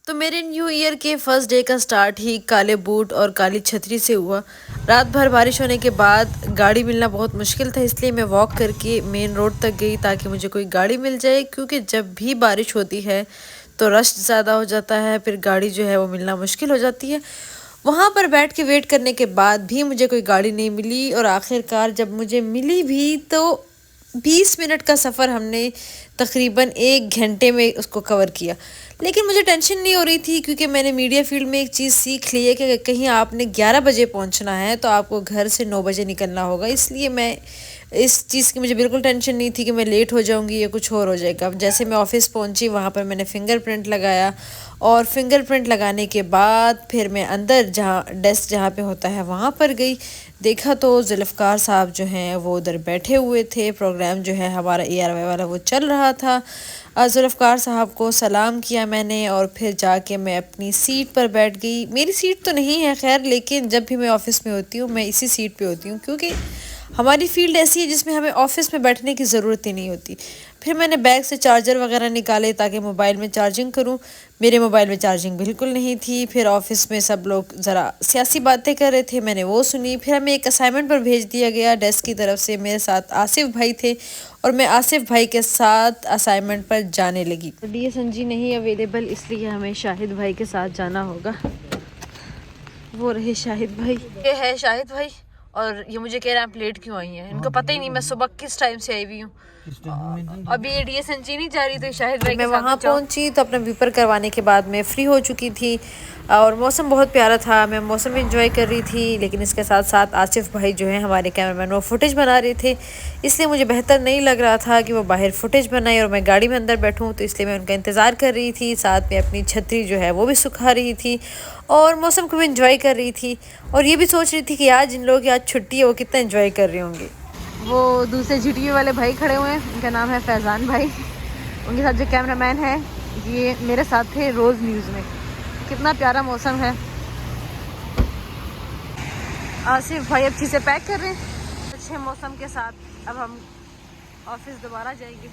तो मेरे new year के फर्स्ट डे का स्टार्ट ही काले बूट और काली छतरी से हुआ। रात भर बारिश होने के बाद गाड़ी मिलना बहुत मुश्किल था, इसलिए मैं वॉक करके मेन रोड तक गई ताकि मुझे कोई गाड़ी मिल जाए, क्योंकि जब भी बारिश होती है तो रश ज़्यादा हो जाता है, फिर गाड़ी जो है वो मिलना मुश्किल हो जाती है। वहाँ पर बैठ के वेट करने के बाद भी मुझे कोई गाड़ी नहीं मिली, और आखिरकार जब मुझे मिली भी तो 20 मिनट का सफ़र हमने तकरीबन 1 घंटे में उसको कवर किया। लेकिन मुझे टेंशन नहीं हो रही थी, क्योंकि मैंने मीडिया फील्ड में एक चीज़ सीख ली है कि कहीं आपने 11 बजे पहुंचना है तो आपको घर से 9 बजे निकलना होगा। इसलिए मैं इस चीज़ की मुझे बिल्कुल टेंशन नहीं थी कि मैं लेट हो जाऊंगी या कुछ और हो जाएगा। अब जैसे मैं ऑफिस पहुंची, वहाँ पर मैंने फिंगरप्रिंट लगाया, और फिंगरप्रिंट लगाने के बाद फिर मैं अंदर जहाँ डेस्क जहाँ पे होता है वहाँ पर गई। देखा तो जुल्फ़कार साहब जो हैं वो उधर बैठे हुए थे। प्रोग्राम जो है हमारा ARY वाला वो चल रहा था। जुल्फ़कार साहब को सलाम किया मैंने, और फिर जाके मैं अपनी सीट पर बैठ गई। मेरी सीट तो नहीं है खैर, लेकिन जब भी मैं ऑफ़िस में होती हूँ मैं इसी सीट पे होती हूँ, क्योंकि हमारी फील्ड ऐसी है जिसमें हमें ऑफिस में बैठने की ज़रूरत ही नहीं होती। फिर मैंने बैग से चार्जर वगैरह निकाले ताकि मोबाइल में चार्जिंग करूं। मेरे मोबाइल में चार्जिंग बिल्कुल नहीं थी। फिर ऑफिस में सब लोग ज़रा सियासी बातें कर रहे थे, मैंने वो सुनी। फिर हमें एक असाइनमेंट पर भेज दिया गया डेस्क की तरफ से। मेरे साथ आसिफ भाई थे और मैं आसिफ भाई के साथ असाइनमेंट पर जाने लगी। DSN जी नहीं अवेलेबल, इसलिए हमें शाहिद भाई के साथ जाना होगा। वो रहे शाहिद भाई, ये है शाहिद भाई। और ये मुझे कह रहे हैं आप लेट क्यों आई हैं, इनको पता ही नहीं मैं सुबह किस टाइम से आई हुई हूँ। अभी ये DSN जी नहीं जा रही, तो शाहिद भाई मैं वहाँ पहुँची तो अपना पेपर करवाने के बाद मैं फ्री हो चुकी थी, और मौसम बहुत प्यारा था। मैं मौसम एंजॉय कर रही थी, लेकिन इसके साथ साथ आसिफ भाई जो हैं हमारे कैमरामैन वो फुटेज बना रहे थे, इसलिए मुझे बेहतर नहीं लग रहा था कि वो बाहर फुटेज बनाए और मैं गाड़ी में अंदर बैठूं। तो इसलिए मैं उनका इंतज़ार कर रही थी, साथ में अपनी छतरी जो है वो भी सुखा रही थी और मौसम को भी इंजॉय कर रही थी। और ये भी सोच रही थी कि आज जिन लोगों की आज छुट्टी है वो कितना इंजॉय कर रहे होंगे। वो दूसरे GTV वाले भाई खड़े हुए हैं, उनका नाम है फैज़ान भाई। उनके साथ जो कैमरामैन है ये मेरे साथ थे रोज़ न्यूज़ में। कितना प्यारा मौसम है। आसिफ भाई अब चीज़ें पैक कर रहे हैं अच्छे मौसम के साथ। अब हम ऑफिस दोबारा जाएंगे।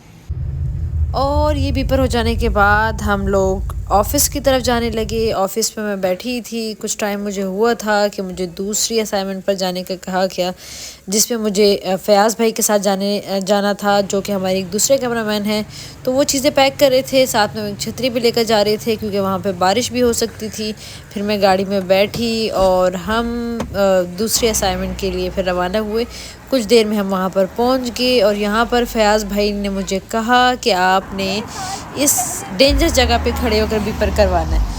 और ये पेपर हो जाने के बाद हम लोग ऑफ़िस की तरफ जाने लगे। ऑफ़िस में मैं बैठी थी, कुछ टाइम मुझे हुआ था कि मुझे दूसरी असाइनमेंट पर जाने का कहा गया, जिसमें मुझे फ़याज़ भाई के साथ जाना था, जो कि हमारे एक दूसरे कैमरामैन हैं। तो वो चीज़ें पैक कर रहे थे, साथ में एक छतरी भी लेकर जा रहे थे क्योंकि वहाँ पे बारिश भी हो सकती थी। फिर मैं गाड़ी में बैठी और हम दूसरी असाइनमेंट के लिए फिर रवाना हुए। कुछ देर में हम वहाँ पर पहुँच गए, और यहाँ पर फ़याज़ भाई ने मुझे कहा कि आपने इस डेंजर जगह पे खड़े होकर पेपर करवाना है।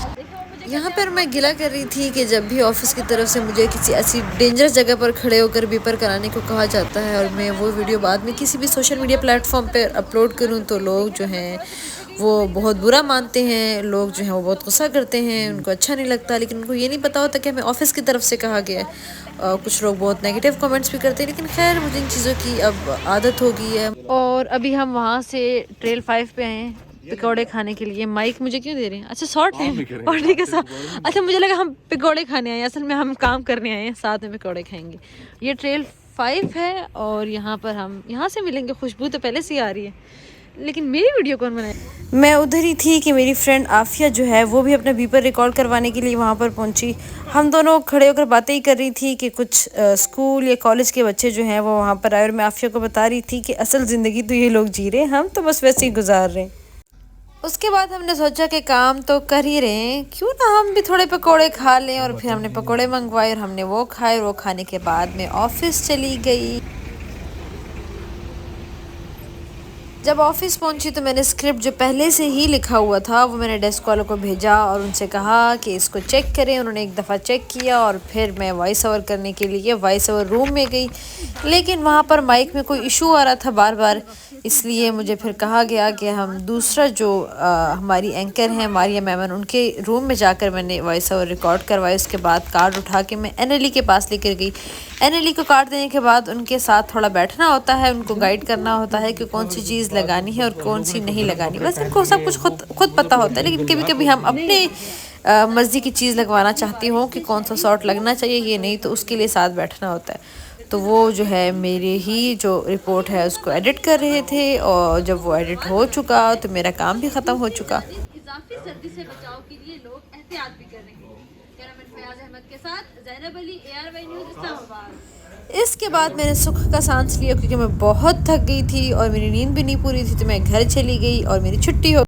यहाँ पर मैं गिला कर रही थी कि जब भी ऑफिस की तरफ से मुझे किसी ऐसी डेंजरस जगह पर खड़े होकर पेपर कराने को कहा जाता है, और मैं वो वीडियो बाद में किसी भी सोशल मीडिया प्लेटफॉर्म पर अपलोड करूँ, तो लोग जो हैं वो बहुत बुरा मानते हैं। लोग जो हैं वो बहुत गुस्सा करते हैं, उनको अच्छा नहीं लगता। लेकिन उनको ये नहीं पता होता कि हमें ऑफिस की तरफ से कहा गया है। कुछ लोग बहुत नेगेटिव कमेंट्स भी करते हैं, लेकिन खैर मुझे इन चीज़ों की अब आदत हो गई है। और अभी हम वहाँ से ट्रेल 5 पे आए हैं पकौड़े खाने के लिए। माइक मुझे क्यों दे रहे हैं? अच्छा शॉर्ट है और ठीक है साहब। अच्छा मुझे लगा हम पकौड़े खाने आए हैं, असल में हम काम करने आए हैं, साथ में पकौड़े खाएंगे। ये ट्रेल 5 है और यहाँ पर हम यहाँ से मिलेंगे। खुशबू तो पहले से ही आ रही है, लेकिन मेरी वीडियो कौन बनाए? मैं उधर ही थी कि मेरी फ्रेंड आफिया जो है वो भी अपना पेपर रिकॉर्ड करवाने के लिए वहाँ पर पहुँची। हम दोनों खड़े होकर बातें ही कर रही थी कि कुछ स्कूल या कॉलेज के बच्चे जो हैं वो वहाँ पर आए, और मैं आफिया को बता रही थी कि असल ज़िंदगी तो ये लोग जी रहे हैं, हम तो बस वैसे ही गुजार रहे हैं। उसके बाद हमने सोचा कि काम तो कर ही रहे हैं, क्यों ना हम भी थोड़े पकोड़े खा लें। और फिर हमने पकोड़े मंगवाए और हमने वो खाए, और वो खाने के बाद मैं ऑफिस चली गई। जब ऑफिस पहुंची तो मैंने स्क्रिप्ट जो पहले से ही लिखा हुआ था वो मैंने डेस्क वालों को भेजा और उनसे कहा कि इसको चेक करें। उन्होंने एक दफ़ा चेक किया, और फिर मैं वॉइस ओवर करने के लिए वॉइस ओवर रूम में गई, लेकिन वहाँ पर माइक में कोई इशू आ रहा था बार बार। इसलिए मुझे फिर कहा गया कि हम दूसरा जो हमारी एंकर हैं मारिया मेमन, उनके रूम में जाकर मैंने वॉइस ओवर रिकॉर्ड करवाया। उसके बाद कार्ड उठा के मैं NLE के पास लेकर गई। NLE को कार्ड देने के बाद उनके साथ थोड़ा बैठना होता है, उनको गाइड करना होता है कि कौन सी चीज़ लगानी है और कौन सी नहीं लगानी। बस इनको सब कुछ खुद पता होता है, लेकिन कभी कभी हम अपने मर्ज़ी की चीज़ लगवाना चाहती हूँ कि कौन सा शॉट लगना चाहिए, ये नहीं, तो उसके लिए साथ बैठना होता है। तो वो जो है मेरे ही जो रिपोर्ट है उसको एडिट कर रहे थे, और जब वो एडिट हो चुका तो मेरा काम भी ख़त्म हो चुका। सर्दी से बचाव के लिए लोग एहतियात भी कर रहे हैं। कैमरामैन फयाज अहमद के साथ जैनब अली, ARY न्यूज़, इस्लामाबाद। इसके बाद मैंने सुख का सांस लिया क्योंकि मैं बहुत थक गई थी और मेरी नींद भी नहीं पूरी थी, तो मैं घर चली गई और मेरी छुट्टी हो